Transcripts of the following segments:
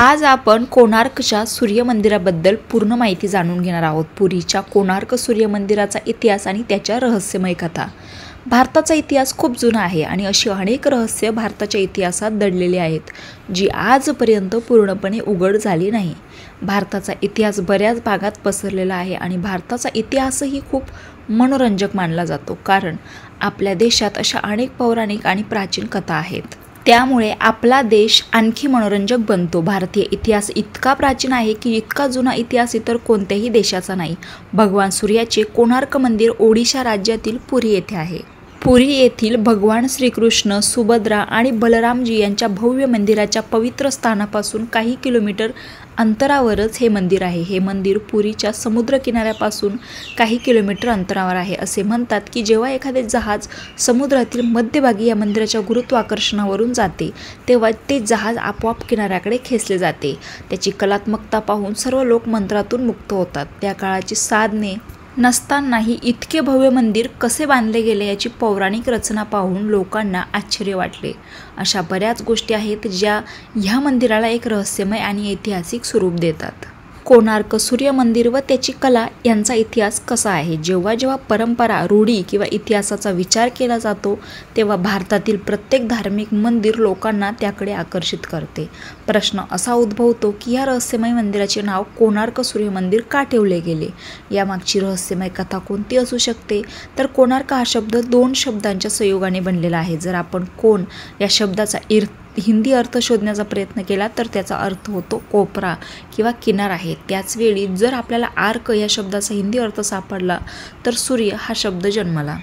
आज आपण कोणार्कच्या सूर्यमंदिराबद्दल पूर्ण माहिती जाणून घेणार आहोत. पुरीच्या कोणार्क सूर्यमंदिराचा इतिहास आणि त्याच्या रहस्यमय कथा. भारताचा इतिहास खूप जुना आहे आणि अशी अनेक रहस्य भारताच्या इतिहासात दडलेली आहेत, जी आजपर्यंत पूर्णपणे उघड झाली नाही. भारताचा इतिहास बऱ्याच भागात पसरलेला आहे आणि भारताचा इतिहासही खूप मनोरंजक मानला जातो, कारण आपल्या देशात अशा अनेक पौराणिक आणि प्राचीन कथा आहेत. त्यामुळे आपला देश आणखी मनोरंजक बनतो. भारतीय इतिहास इतका प्राचीन आहे की इतका जुना इतिहास इतर कोणत्याही देशाचा नाही. भगवान सूर्याचे कोणार्क मंदिर ओडिशा राज्यातील पुरी येथे आहे. पुरी येथील भगवान श्रीकृष्ण, सुभद्रा आणि बलरामजी यांच्या भव्य मंदिराच्या पवित्र स्थानापासून काही किलोमीटर अंतरावरच हे मंदिर आहे. हे मंदिर पुरीच्या समुद्र किनाऱ्यापासून काही किलोमीटर अंतरावर आहे. असे म्हणतात की जेव्हा एखादे जहाज समुद्रातील मध्यभागी या मंदिराच्या गुरुत्वाकर्षणावरून जाते, तेव्हा ते जहाज आपोआप किनाऱ्याकडे खेचले जाते. त्याची कलात्मकता पाहून सर्व लोक मंत्रातून मुक्त होतात. त्या काळाची साधने नसतानाही इतके भव्य मंदिर कसे बांधले गेले याची पौराणिक रचना पाहून लोकांना आश्चर्य वाटले. अशा बऱ्याच गोष्टी आहेत ज्या ह्या मंदिराला एक रहस्यमय आणि ऐतिहासिक स्वरूप देतात. कोणार्क सूर्य मंदिर व त्याची कला यांचा इतिहास कसा आहे. जेव्हा जेव्हा परंपरा, रूढी किंवा इतिहासाचा विचार केला जातो, तेव्हा भारतातील प्रत्येक धार्मिक मंदिर लोकांना त्याकडे आकर्षित करते. प्रश्न असा उद्भवतो की या रहस्यमय मंदिराचे नाव कोणार्क सूर्य मंदिर का ठेवले गेले. यामागची रहस्यमय कथा कोणती असू शकते. तर कोणार्क हा शब्द दोन शब्दांच्या संयोगाने बनलेला आहे. जर आपण कोण या शब्दाचा हिंदी अर्थ शोधण्याचा प्रयत्न केला तर त्याचा अर्थ होतो कोपरा किंवा किनार आहे. त्याचवेळी जर आपल्याला आर्क या शब्दाचा हिंदी अर्थ सापडला तर सूर्य हा शब्द जन्मला.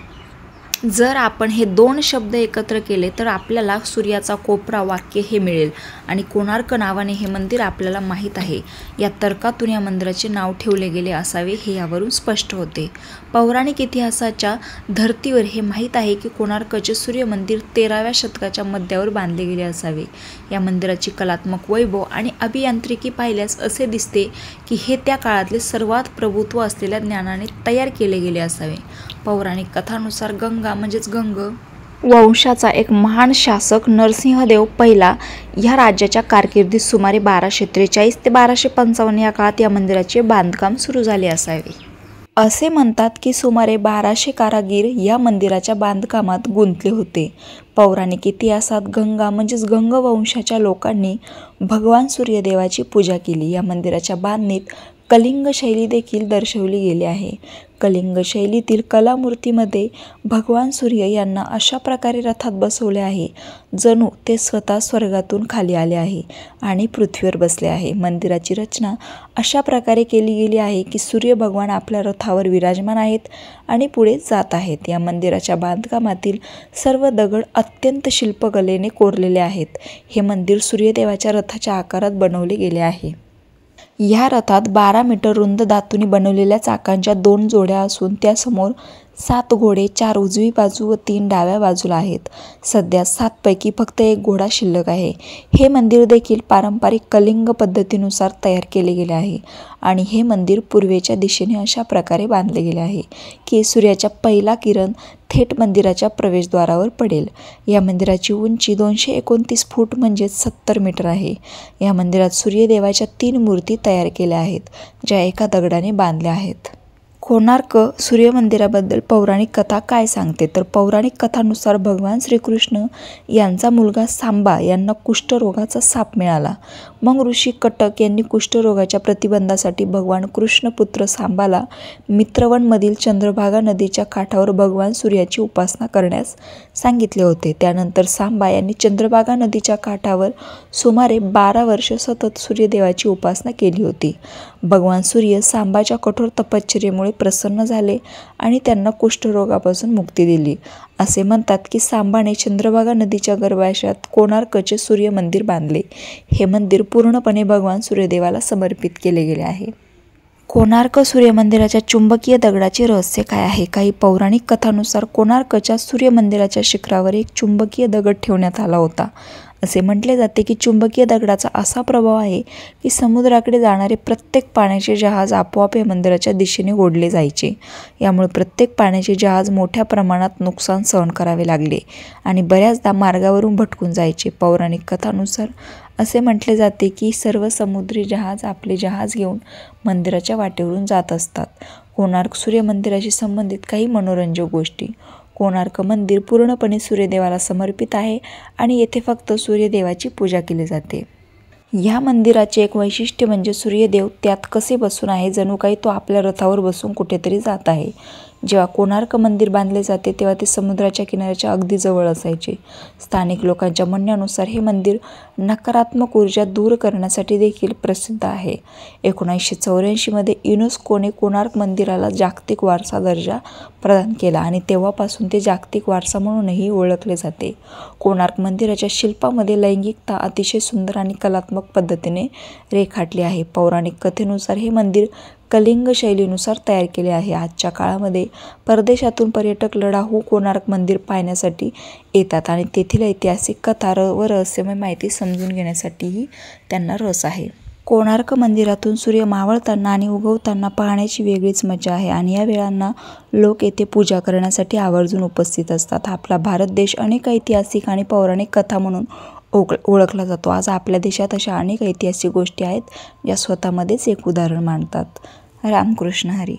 जर आपण हे दोन शब्द एकत्र केले तर आपल्याला सूर्याचा कोपरा वाक्य हे मिळेल आणि कोणार्क नावाने हे मंदिर आपल्याला माहीत आहे. या तर्कातून या मंदिराचे नाव ठेवले गेले असावे हे यावरून स्पष्ट होते. पौराणिक इतिहासाच्या धर्तीवर हे माहीत आहे की कोणार्कचे सूर्य मंदिर 13व्या शतकाच्या मध्यावर बांधले गेले असावे. या मंदिराची कलात्मक वैभव आणि अभियांत्रिकी पाहिल्यास असे दिसते की हे त्या काळातले सर्वात प्रभुत्व असलेल्या ज्ञानाने तयार केले गेले असावे. पौराणिक कथानुसार गंगा म्हणजेच गंग वंशाचा एक महान शासक नरसिंहदेव पहिला ह्या राज्याच्या कारकिर्दीत सुमारे 1243 ते 1255 या काळात या मंदिराचे बांधकाम सुरू झाले असावे. असे म्हणतात की सुमारे 1200 कारागीर या मंदिराच्या बांधकामात गुंतले होते. पौराणिक इतिहासात गंगा म्हणजेच गंग वंशाच्या लोकांनी भगवान सूर्यदेवाची पूजा केली. या मंदिराच्या बांधणीत कलिंग शैली देखील दर्शवली गेली आहे. कलिंग शैलीतील कलामूर्तीमध्ये भगवान सूर्य यांना अशा प्रकारे रथात बसवले आहे जणू ते स्वतः स्वर्गातून खाली आले आहे आणि पृथ्वीवर बसले आहे. मंदिराची रचना अशा प्रकारे केली गेली आहे की सूर्य भगवान आपल्या रथावर विराजमान आहेत आणि पुढे जात आहेत. या मंदिराच्या बांधकामातील सर्व दगड अत्यंत शिल्पकलेने कोरलेले आहेत. हे मंदिर सूर्यदेवाच्या रथाच्या आकारात बनवले गेले आहे. ह्या रथात 12 मीटर रुंद धातूने बनवलेल्या चाकांच्या 2 जोड्या असून त्यासमोर 7 घोडे, 4 उजवी बाजू व 3 डाव्या बाजूला आहेत. सध्या 7 पैकी फक्त 1 घोडा शिल्लक आहे. हे मंदिर देखील पारंपरिक कलिंग पद्धतीनुसार तयार केले गेले आहे आणि हे मंदिर पूर्वेच्या दिशेने अशा प्रकारे बांधले गेले आहे की सूर्याचा पहिला किरण थेट मंदिराच्या प्रवेशद्वारावर पडेल. या मंदिराची उंची 229 फूट म्हणजेच 70 मीटर आहे. या मंदिरात सूर्यदेवाच्या 3 मूर्ती तयार केल्या आहेत, ज्या एका दगडाने बांधल्या आहेत. कोणार्क सूर्यमंदिराबद्दल पौराणिक कथा काय सांगते. तर पौराणिक कथानुसार भगवान श्रीकृष्ण यांचा मुलगा सांबा यांना कुष्ठरोगाचा साप मिळाला. मग ऋषी कटक यांनी कुष्ठरोगाच्या प्रतिबंधासाठी भगवान कृष्णपुत्र सांबाला मित्रवनमधील चंद्रभागा नदीच्या काठावर भगवान सूर्याची उपासना करण्यास सांगितले होते. त्यानंतर सांबा यांनी चंद्रभागा नदीच्या काठावर सुमारे 12 वर्ष सतत सूर्यदेवाची उपासना केली होती. भगवान सूर्य सांबाच्या कठोर तपश्चर्येमुळे प्रसन्न झाले आणि त्यांना कुष्ठरोगापासून मुक्ती दिली. असे म्हणतात की सांबाने चंद्रभागा नदीच्या गर्भाशयात कोणार्कचे सूर्य मंदिर बांधले. हे मंदिर पूर्णपणे भगवान सूर्यदेवाला समर्पित केले गेले आहे. कोणार्क सूर्यमंदिराच्या चुंबकीय दगडाचे रहस्य काय आहे. काही पौराणिक कथानुसार कोणार्कच्या सूर्यमंदिराच्या शिखरावर एक चुंबकीय दगड ठेवण्यात आला होता. असे म्हटले जाते की चुंबकीय दगडाचा असा प्रभाव आहे की समुद्राकडे जाणारे प्रत्येक पाण्याचे जहाज आपोआप या मंदिराच्या दिशेने ओढले जायचे. यामुळे प्रत्येक पाण्याचे जहाज मोठ्या प्रमाणात नुकसान सहन करावे लागले आणि बऱ्याचदा मार्गावरून भटकून जायचे. पौराणिक कथानुसार असे म्हटले जाते की सर्व समुद्री जहाज आपले जहाज घेऊन मंदिराच्या वाटेवरून जात असतात. कोणार्क सूर्य मंदिराशी संबंधित काही मनोरंजक गोष्टी. कोणार्क मंदिर पूर्णपणे सूर्यदेवाला समर्पित आहे आणि येथे फक्त सूर्यदेवाची पूजा केली जाते. ह्या मंदिराचे एक वैशिष्ट्य म्हणजे सूर्यदेव त्यात कसे बसून आहे, जणू काही तो आपल्या रथावर बसून कुठेतरी जात आहे. जेव्हा कोणार्क मंदिर बांधले जाते तेव्हा ते समुद्राच्या किनाऱ्याच्या अगदी जवळ असायचे. स्थानिक लोकांच्या म्हणण्यानुसार हे मंदिर नकारात्मक ऊर्जा दूर करण्यासाठी देखील प्रसिद्ध आहे. 1984 मध्ये युनेस्कोने कोणार्क मंदिराला जागतिक वारसा दर्जा प्रदान केला आणि तेव्हापासून ते जागतिक वारसा म्हणूनही ओळखले जाते. कोणार्क मंदिराच्या शिल्पामध्ये लैंगिकता अतिशय सुंदर आणि कलात्मक पद्धतीने रेखाटली आहे. पौराणिक कथेनुसार हे मंदिर कलिंग शैलीनुसार तयार केले आहे. आजच्या काळामध्ये परदेशातून पर्यटक लढाऊ कोणार्क मंदिर पाहण्यासाठी येतात आणि तेथील ऐतिहासिक कथा व रहस्यमय माहिती समजून घेण्यासाठीही त्यांना रस आहे. कोणार्क मंदिरातून सूर्य मावळताना आणि उगवताना पाहण्याची वेगळीच मजा आहे आणि या वेळांना लोक येथे पूजा करण्यासाठी आवर्जून उपस्थित असतात. आपला भारत देश अनेक ऐतिहासिक आणि पौराणिक कथा म्हणून ओळखला जातो. आज आपल्या देशात अशा अनेक ऐतिहासिक गोष्टी आहेत ज्या स्वतःमध्येच एक उदाहरण मानतात. रामकृष्ण हरी.